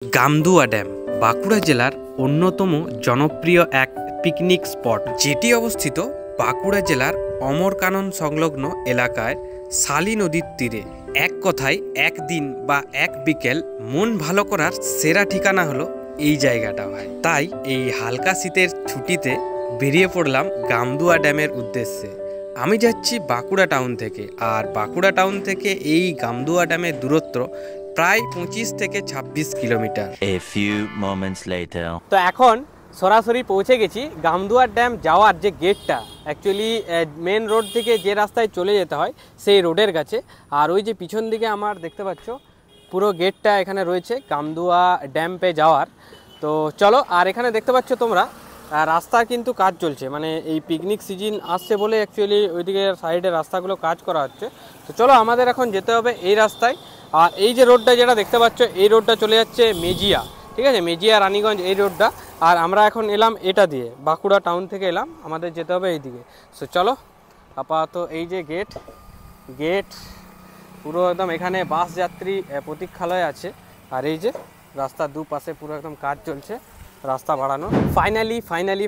গামদুয়া dam Bankura জেলার অন্যতম জনপ্রিয় এক পিকনিক স্পট, যেটি অবস্থিত বাঁকুড়া জেলার অমরকানন সংলগ্ন এলাকায় শালী নদীর তীরে। এক কথায় একদিন বা এক বিকেল মন ভালো করার সেরা ঠিকানা হলো এই জায়গাটা হয়। তাই এই হালকা শীতের ছুটিতে বেরিয়ে পড়লাম গামদুয়া ড্যামের উদ্দেশ্যে। আমি যাচ্ছি বাঁকুড়া টাউন থেকে, আর বাঁকুড়া টাউন থেকে এই গামদুয়া ড্যামের দূরত্ব প্রায় 25 থেকে 26 কিলোমিটার। তো এখন সরাসরি পৌঁছে গেছি গামদুয়ার ড্যাম যাওয়ার যে গেটটা, অ্যাকচুয়ালি মেন রোড থেকে যে রাস্তায় চলে যেতে হয় সেই রোডের কাছে। আর ওই যে পিছন দিকে আমার দেখতে পাচ্ছ পুরো গেটটা এখানে রয়েছে গামদুয়া ড্যাম্পে যাওয়ার। তো চলো, আর এখানে দেখতে পাচ্ছ তোমরা রাস্তার কিন্তু কাজ চলছে, মানে এই পিকনিক সিজন আসছে বলে অ্যাকচুয়ালি ওইদিকে সাইডে রাস্তাগুলো কাজ করা হচ্ছে। তো চলো, আমাদের এখন যেতে হবে এই রাস্তায়। আর এই যে রোডটা যেটা দেখতে পাচ্ছ, এই রোডটা চলে যাচ্ছে মেজিয়া, ঠিক আছে, মেজিয়া রানীগঞ্জ এই রোডটা। আর আমরা এখন এলাম এটা দিয়ে, বাঁকুড়া টাউন থেকে এলাম, আমাদের যেতে হবে এই দিকে। সো চলো, আপাতত এই যে গেট পুরো একদম, এখানে বাস যাত্রী প্রতীক্ষালয় আছে। আর এই যে রাস্তার দুপাশে পুরো একদম কাজ চলছে রাস্তা বাড়ানো।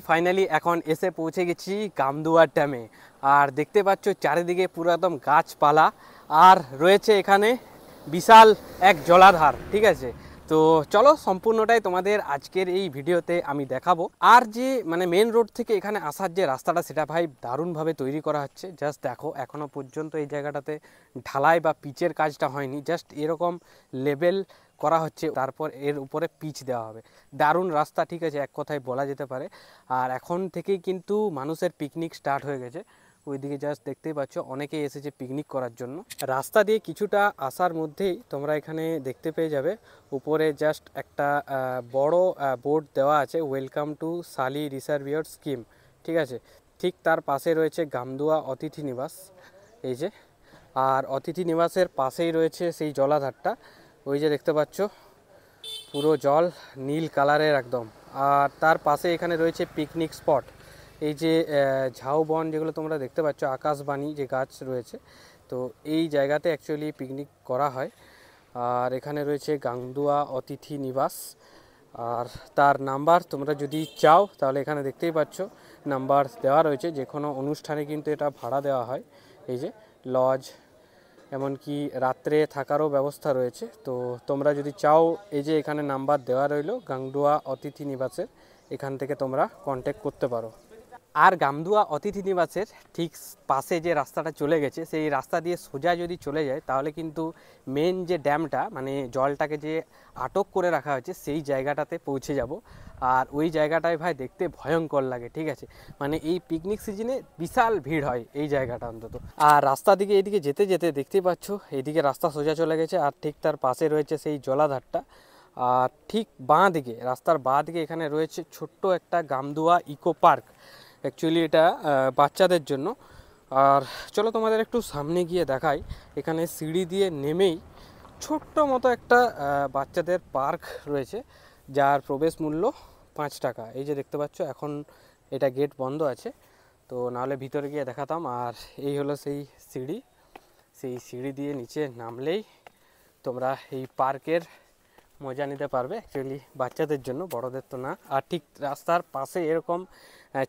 ফাইনালি এখন এসে পৌঁছে গেছি গামদুয়ার ড্যামে। আর দেখতে পাচ্ছ চারিদিকে পুরো একদম গাছপালা, আর রয়েছে এখানে বিশাল এক জলাধার, ঠিক আছে। তো চলো, সম্পূর্ণটাই তোমাদের আজকের এই ভিডিওতে আমি দেখাবো। আর যে মানে মেন রোড থেকে এখানে আসার যে রাস্তাটা, সেটা ভাই দারুণভাবে তৈরি করা হচ্ছে। জাস্ট দেখো, এখনও পর্যন্ত এই জায়গাটাতে ঢালাই বা পিচের কাজটা হয়নি, জাস্ট এরকম লেভেল করা হচ্ছে, তারপর এর উপরে পিচ দেওয়া হবে। দারুণ রাস্তা, ঠিক আছে, এক কথায় বলা যেতে পারে। আর এখন থেকেই কিন্তু মানুষের পিকনিক স্টার্ট হয়ে গেছে। ওইদিকে জাস্ট দেখতেই পাচ্ছ অনেকেই এসেছে পিকনিক করার জন্য। রাস্তা দিয়ে কিছুটা আসার মধ্যেই তোমরা এখানে দেখতে পেয়ে যাবে উপরে জাস্ট একটা বড় বোর্ড দেওয়া আছে, ওয়েলকাম টু শালী রিসার্ভিয়র স্কিম, ঠিক আছে। ঠিক তার পাশে রয়েছে গামদুয়া অতিথি নিবাস, এই যে। আর অতিথি নিবাসের পাশেই রয়েছে সেই জলাধারটা, ওই যে দেখতে পাচ্ছ পুরো জল নীল কালারের একদম। আর তার পাশে এখানে রয়েছে পিকনিক স্পট, এই যে ঝাউবন যেগুলো তোমরা দেখতে পাচ্ছ, আকাশবাণী যে গাছ রয়েছে, তো এই জায়গাতে অ্যাকচুয়ালি পিকনিক করা হয়। আর এখানে রয়েছে গামদুয়া অতিথি নিবাস, আর তার নাম্বার তোমরা যদি চাও তাহলে এখানে দেখতেই পাচ্ছ নাম্বার দেওয়া রয়েছে। যে কোনো অনুষ্ঠানে কিন্তু এটা ভাড়া দেওয়া হয়। এই যে লজ, এমনকি রাত্রে থাকারও ব্যবস্থা রয়েছে। তো তোমরা যদি চাও, এই যে এখানে নাম্বার দেওয়া রইলো গামদুয়া অতিথি নিবাসের, এখান থেকে তোমরা কন্ট্যাক্ট করতে পারো। আর গামদুয়া অতিথি নিবাসের ঠিক পাশে যে রাস্তাটা চলে গেছে, সেই রাস্তা দিয়ে সোজা যদি চলে যায় তাহলে কিন্তু মেন যে ড্যামটা, মানে জলটাকে যে আটক করে রাখা হয়েছে, সেই জায়গাটাতে পৌঁছে যাব। আর ওই জায়গাটায় ভাই দেখতে ভয়ঙ্কর লাগে, ঠিক আছে, মানে এই পিকনিক সিজনে বিশাল ভিড় হয় এই জায়গাটা অন্তত। আর রাস্তা দিকে এইদিকে যেতে যেতে দেখতেই পাচ্ছ এইদিকে রাস্তা সোজা চলে গেছে, আর ঠিক তার পাশে রয়েছে সেই জলাধারটা। আর ঠিক বাঁ দিকে, রাস্তার বাঁ দিকে এখানে রয়েছে ছোট্ট একটা গামদুয়া ইকো পার্ক। অ্যাকচুয়ালি এটা বাচ্চাদের জন্য। আর চলো তোমাদের একটু সামনে গিয়ে দেখাই, এখানে সিঁড়ি দিয়ে নেমেই ছোট্ট মতো একটা বাচ্চাদের পার্ক রয়েছে, যার প্রবেশ মূল্য 5 টাকা। এই যে দেখতে পাচ্ছ, এখন এটা গেট বন্ধ আছে, তো নাহলে ভিতরে গিয়ে দেখাতাম। আর এই হলো সেই সিঁড়ি দিয়ে নিচে নামলেই তোমরা এই পার্কের মজা নিতে পারবে, অ্যাকচুয়ালি বাচ্চাদের জন্য, বড়দের তো না। আর ঠিক রাস্তার পাশে এরকম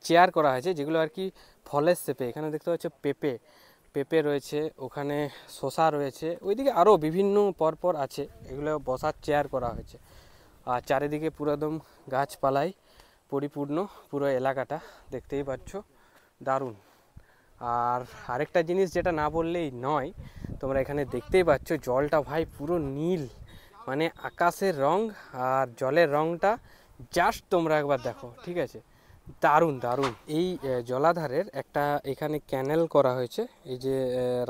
চেয়ার করা হয়েছে, যেগুলো আর কি ফলের শেপে। এখানে দেখতে পাচ্ছ পেঁপে রয়েছে, ওখানে শসা রয়েছে, ওইদিকে আরও বিভিন্ন পরপর আছে, এগুলো বসার চেয়ার করা হয়েছে। আর চারিদিকে পুরো একদম গাছপালায় পরিপূর্ণ পুরো এলাকাটা, দেখতেই পাচ্ছ দারুণ। আর আরেকটা জিনিস যেটা না বললেই নয়, তোমরা এখানে দেখতেই পাচ্ছ জলটা ভাই পুরো নীল, মানে আকাশের রং আর জলের রংটা জাস্ট তোমরা একবার দেখো, ঠিক আছে, দারুণ। এই জলাধারের একটা এখানে ক্যানেল করা হয়েছে, এই যে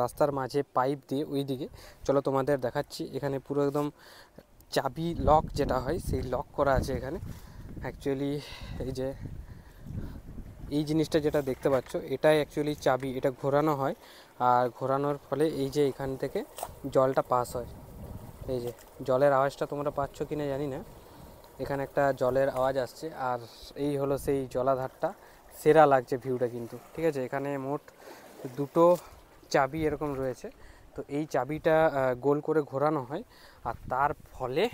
রাস্তার মাঝে পাইপ দিয়ে ওই দিকে। চলো তোমাদের দেখাচ্ছি, এখানে পুরো একদম চাবি লক যেটা হয়, সেই লক করা আছে এখানে। অ্যাকচুয়ালি এই যে এই জিনিসটা যেটা দেখতে পাচ্ছ, এটাই অ্যাকচুয়ালি চাবি, এটা ঘোরানো হয়। আর ঘোরানোর ফলে এই যে এখান থেকে জলটা পাস হয়। এই যে জলের আওয়াজটা তোমরা পাচ্ছ কিনা জানি না, এখানে একটা জলের আওয়াজ আসছে। আর এই হলো সেই জলাধারটা, সেরা লাগছে ভিউটা কিন্তু, ঠিক আছে। এখানে মোট 2টো চাবি এরকম রয়েছে, তো এই চাবিটা গোল করে ঘোরানো হয়, আর তার ফলে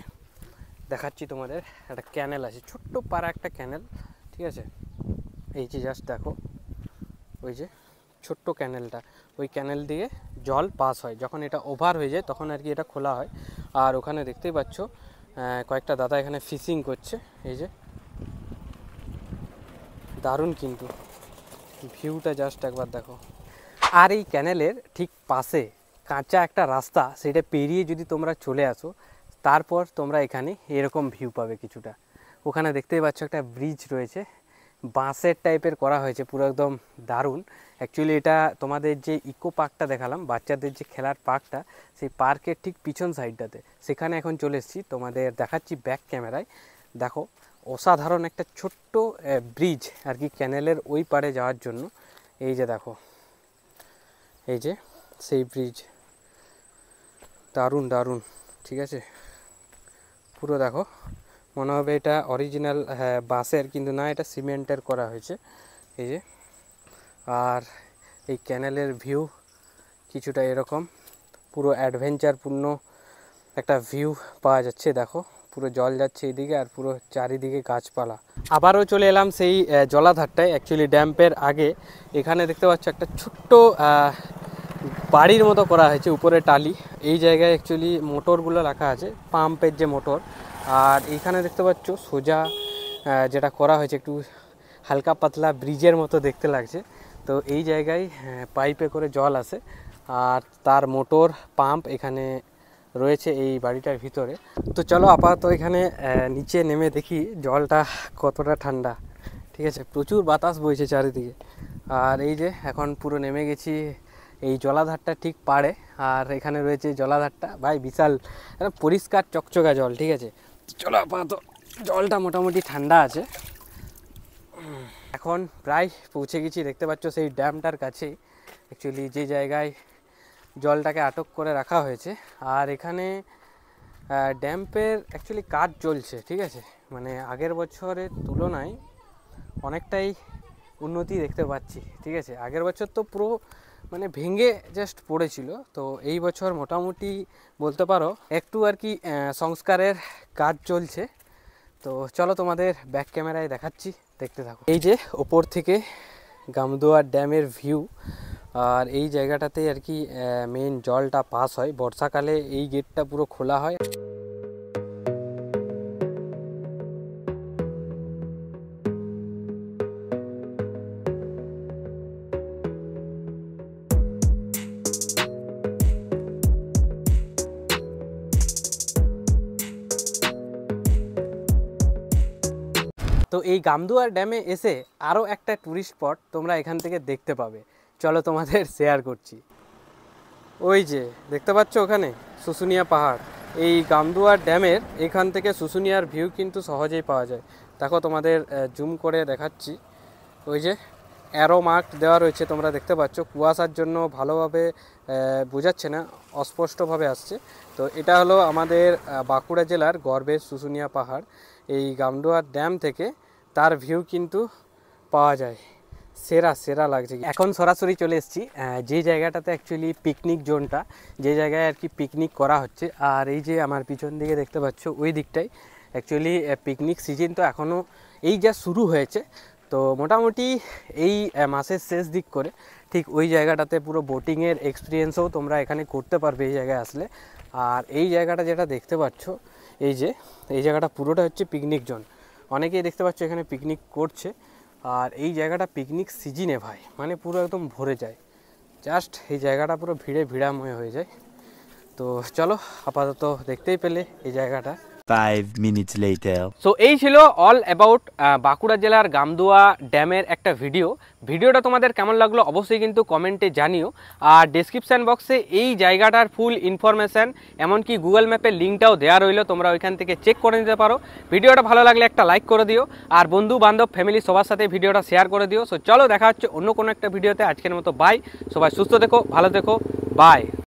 দেখাচ্ছি তোমাদের, একটা ক্যানেল আছে, ছোট্ট পাড়া একটা ক্যানেল, ঠিক আছে। এই যে জাস্ট দেখো, ওই যে ছোট্ট ক্যানেলটা, ওই ক্যানেল দিয়ে জল পাস হয়। যখন এটা ওভার হয়ে যায় তখন আর কি এটা খোলা হয়। আর ওখানে দেখতেই পাচ্ছ কয়েকটা দাদা এখানে ফিশিং করছে। এই যে দারুণ, কিন্তু ভিউটা জাস্ট একবার দেখো। আর এই ক্যানেলের ঠিক পাশে কাঁচা একটা রাস্তা, সেটা পেরিয়ে যদি তোমরা চলে আসো, তারপর তোমরা এখানে এরকম ভিউ পাবে কিছুটা। ওখানে দেখতেই পাচ্ছ একটা ব্রিজ রয়েছে, বাঁশের টাইপের করা হয়েছে, পুরো একদম দারুণ। অ্যাকচুয়ালি এটা তোমাদের যে ইকো পার্কটা দেখালাম, বাচ্চাদের যে খেলার পার্কটা, সেই পার্কের ঠিক পিছন সাইডটাতে, সেখানে এখন চলে এসেছি। তোমাদের দেখাচ্ছি ব্যাক ক্যামেরায়। দেখো অসাধারণ একটা ছোট্ট ব্রিজ আর কি ক্যানেলের ওই পারে যাওয়ার জন্য। এই যে দেখো, এই যে সেই ব্রিজ, দারুণ দারুণ, ঠিক আছে। পুরো দেখো, মনে হবে এটা অরিজিনাল বাঁশের, কিন্তু না, এটা সিমেন্টের করা হয়েছে। এই যে, আর এই ক্যানেলের ভিউ কিছুটা এরকম, পুরো অ্যাডভেঞ্চারপূর্ণ একটা ভিউ পাওয়া যাচ্ছে। দেখো পুরো জল যাচ্ছে এইদিকে, আর পুরো চারিদিকে গাছপালা। আবারও চলে এলাম সেই জলাধারটায়, অ্যাকচুয়ালি ড্যাম্পের আগে। এখানে দেখতে পাচ্ছ একটা ছোট্ট বাড়ির মতো করা হয়েছে, উপরে টালি। এই জায়গায় অ্যাকচুয়ালি মোটরগুলো রাখা আছে, পাম্পের যে মোটর। আর এইখানে দেখতে পাচ্ছ সোজা যেটা করা হয়েছে, একটু হালকা পাতলা ব্রিজের মতো দেখতে লাগছে। তো এই জায়গায় পাইপে করে জল আসে, আর তার মোটর পাম্প এখানে রয়েছে এই বাড়িটার ভিতরে। তো চলো আপাতত এখানে নিচে নেমে দেখি জলটা কতটা ঠান্ডা, ঠিক আছে। প্রচুর বাতাস বইছে চারিদিকে। আর এই যে এখন পুরো নেমে গেছি এই জলাধারটা ঠিক পাড়ে। আর এখানে রয়েছে জলাধারটা, ভাই বিশাল পরিষ্কার চকচকা জল, ঠিক আছে। চলো আপাতত, জলটা মোটামুটি ঠান্ডা আছে। এখন প্রায় পৌঁছে গেছি, দেখতে পাচ্ছ সেই ড্যামটার কাছেই, অ্যাকচুয়ালি যে জায়গায় জলটাকে আটক করে রাখা হয়েছে। আর এখানে ড্যাম্পের অ্যাকচুয়ালি কাজ চলছে, ঠিক আছে। মানে আগের বছরের তুলনায় অনেকটাই উন্নতি দেখতে পাচ্ছি, ঠিক আছে। আগের বছর তো পুরো মানে ভেঙে জাস্ট পড়েছিল, তো এই বছর মোটামুটি বলতে পারো একটু আর কি সংস্কারের কাজ চলছে। তো চলো তোমাদের ব্যাক ক্যামেরায় দেখাচ্ছি, দেখতে থাকো। এই যে ওপর থেকে গামদুয়ার ড্যামের ভিউ, আর এই জায়গাটাতে আর কি মেন জলটা পাস হয়। বর্ষাকালে এই গেটটা পুরো খোলা হয়। তো এই গামদুয়ার ড্যামে এসে আরও একটা ট্যুরিস্ট স্পট তোমরা এখান থেকে দেখতে পাবে, চলো তোমাদের শেয়ার করছি। ওই যে দেখতে পাচ্ছ ওখানে শুশুনিয়া পাহাড়। এই গামদুয়ার ড্যামের এখান থেকে শুশুনিয়ার ভিউ কিন্তু সহজেই পাওয়া যায়। দেখো তোমাদের জুম করে দেখাচ্ছি, ওই যে অ্যারো মার্ক দেওয়া রয়েছে, তোমরা দেখতে পাচ্ছ। কুয়াশার জন্য ভালোভাবে বোঝাচ্ছে না, অস্পষ্টভাবে আসছে। তো এটা হলো আমাদের বাঁকুড়া জেলার গর্বের শুশুনিয়া পাহাড়। এই গামদুয়ার ড্যাম থেকে তার ভিউ কিন্তু পাওয়া যায়, সেরা সেরা লাগছে। এখন সরাসরি চলে এসেছি যে জায়গাটাতে অ্যাকচুয়ালি পিকনিক জোনটা, যে জায়গায় আর কি পিকনিক করা হচ্ছে। আর এই যে আমার পিছন দিকে দেখতে পাচ্ছ, ওই দিকটাই অ্যাকচুয়ালি পিকনিক সিজন তো এখনও এই যা শুরু হয়েছে। তো মোটামুটি এই মাসের শেষ দিক করে ঠিক ওই জায়গাটাতে পুরো বোটিংয়ের এক্সপিরিয়েন্সও তোমরা এখানে করতে পারবে এই জায়গায় আসলে। আর এই জায়গাটা যেটা দেখতে পাচ্ছ, এই যে এই জায়গাটা পুরোটা হচ্ছে পিকনিক জোন। অনেকেই দেখতে পাচ্ছ এখানে পিকনিক করছে। আর এই জায়গাটা পিকনিক সিজনে ভাই মানে পুরো একদম ভরে যায়, জাস্ট এই জায়গাটা পুরো ভিড়ে ভিড়াময় হয়ে যায়। তো চলো আপাতত দেখতেই পেলে এই জায়গাটা। 5 minutes later. সো এই ছিল অল অ্যাবাউট বাঁকুড়া জেলার গামদুয়া ড্যামের একটা ভিডিওটা তোমাদের কেমন লাগলো অবশ্যই কিন্তু কমেন্টে জানিও। আর ডেসক্রিপশান বক্সে এই জায়গাটার ফুল ইনফরমেশান এমনকি গুগল ম্যাপের লিঙ্কটাও দেওয়া রইলো, তোমরা ওইখান থেকে চেক করে নিতে পারো। ভিডিওটা ভালো লাগলে একটা লাইক করে দিও, আর বন্ধু বান্ধব ফ্যামিলি সবার সাথে ভিডিওটা শেয়ার করে দিও। সো চলো দেখা হচ্ছে অন্য কোনো একটা ভিডিওতে। আজকের মতো বাই, সবাই সুস্থ থেকো, ভালো থেকো, বাই।